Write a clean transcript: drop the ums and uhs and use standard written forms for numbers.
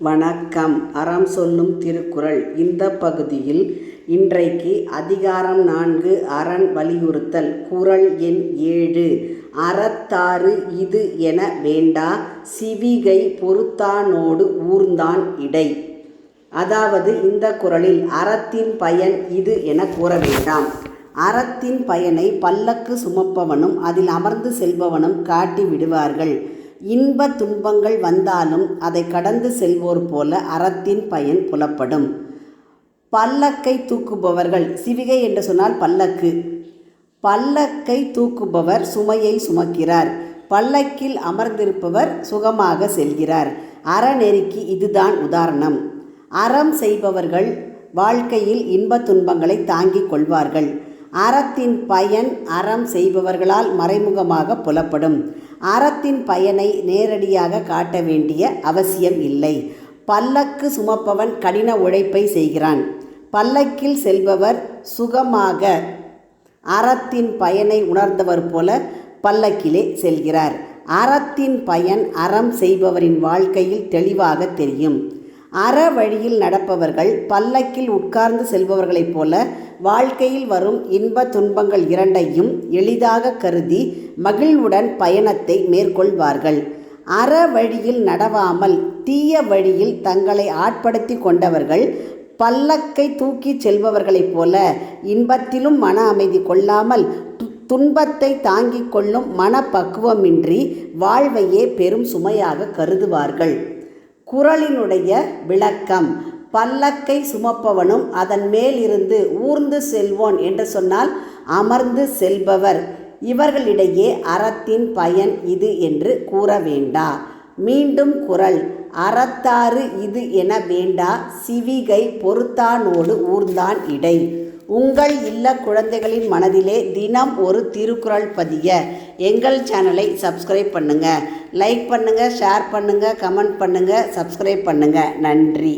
வணக்கம். அறம் சொல்லும் திருக்குறள். இந்த பகுதியில் இன்றைக்கு அதிகாரம் 4 அரண் வலியுறுத்தல். குறள் எண் 7. அறத்தாறு இது என வேண்டா சிவிகை பொறுத்தானோடு ஊர்ந்தான் இடை. அதாவது இந்த குறளில் அறத்தின் பயன் இது என கூற வேண்டாம். அறத்தின் பயனை பல்லக்கு சுமப்பவனும் அதில் அமர்ந்து செல்பவனும் காட்டி விடுவார்கள். இன்ப துன்பங்கள் வந்தாலும் அதை கடந்து செல்வோர் போல அறத்தின் பயன் புலப்படும். பல்லக்கை தூக்குபவர்கள், சிவிகை என்று சொன்னால் பல்லக்கு. பல்லக்கை தூக்குபவர் சுமையை சுமக்கிறார். பல்லக்கில் அமர்ந்திருப்பவர் சுகமாக செல்கிறார். அறநெறிக்கு இதுதான் உதாரணம். அறம் செய்பவர்கள் வாழ்க்கையில் இன்ப துன்பங்களை தாங்கிக் கொள்வார்கள். அறத்தின் பயன் அறம் செய்பவர்களால் மறைமுகமாக புலப்படும். அறத்தின் பயனை நேரடியாக காட்ட வேண்டிய அவசியம் இல்லை. பல்லக்கு சுமப்பவன் கடின உழைப்பை செய்கிறான். பல்லக்கில் செல்பவர் சுகமாக அறத்தின் பயனை உணர்ந்தவர் போல பல்லக்கிலே செல்கிறார். அறத்தின் பயன் அறம் செய்பவரின் வாழ்க்கையில் தெளிவாக தெரியும். அற வழியில் நடப்பவர்கள் பல்லக்கில் உட்கார்ந்து செல்பவர்களைப் போல வாழ்க்கையில் வரும் இன்ப துன்பங்கள் இரண்டையும் எளிதாக கருதி மகிழ்வுடன் பயணத்தை மேற்கொள்வார்கள். அற வழியில் நடவாமல் தீய வழியில் தங்களை ஆட்படுத்தி கொண்டவர்கள் பல்லக்கை தூக்கிச் செல்பவர்களைப் போல இன்பத்திலும் மன அமைதி கொள்ளாமல் துன்பத்தை தாங்கிக் கொள்ளும் மனப்பக்குவமின்றி வாழ்வையே பெரும் சுமையாக கருதுவார்கள். குறளினுடைய விளக்கம். பல்லக்கை சுமப்பவனும் அதன் மேல் இருந்து ஊர்ந்து செல்வோன் என்று சொன்னால் அமர்ந்து செல்பவர், இவர்களிடையே அறத்தின் பயன் இது என்று கூற வேண்டா. மீண்டும் குறள். அறத்தாறு இது என வேண்டா சிவிகை பொறுத்தானோடு ஊர்ந்தான் இடை. உங்கள் இல்ல குழந்தைகளின் மனதிலே தினம் ஒரு திருக்குறள் பதிய எங்கள் சேனலை சப்ஸ்கிரைப் பண்ணுங்கள். லைக் பண்ணுங்கள், ஷேர் பண்ணுங்கள், கமெண்ட் பண்ணுங்கள், சப்ஸ்கிரைப் பண்ணுங்கள். நன்றி.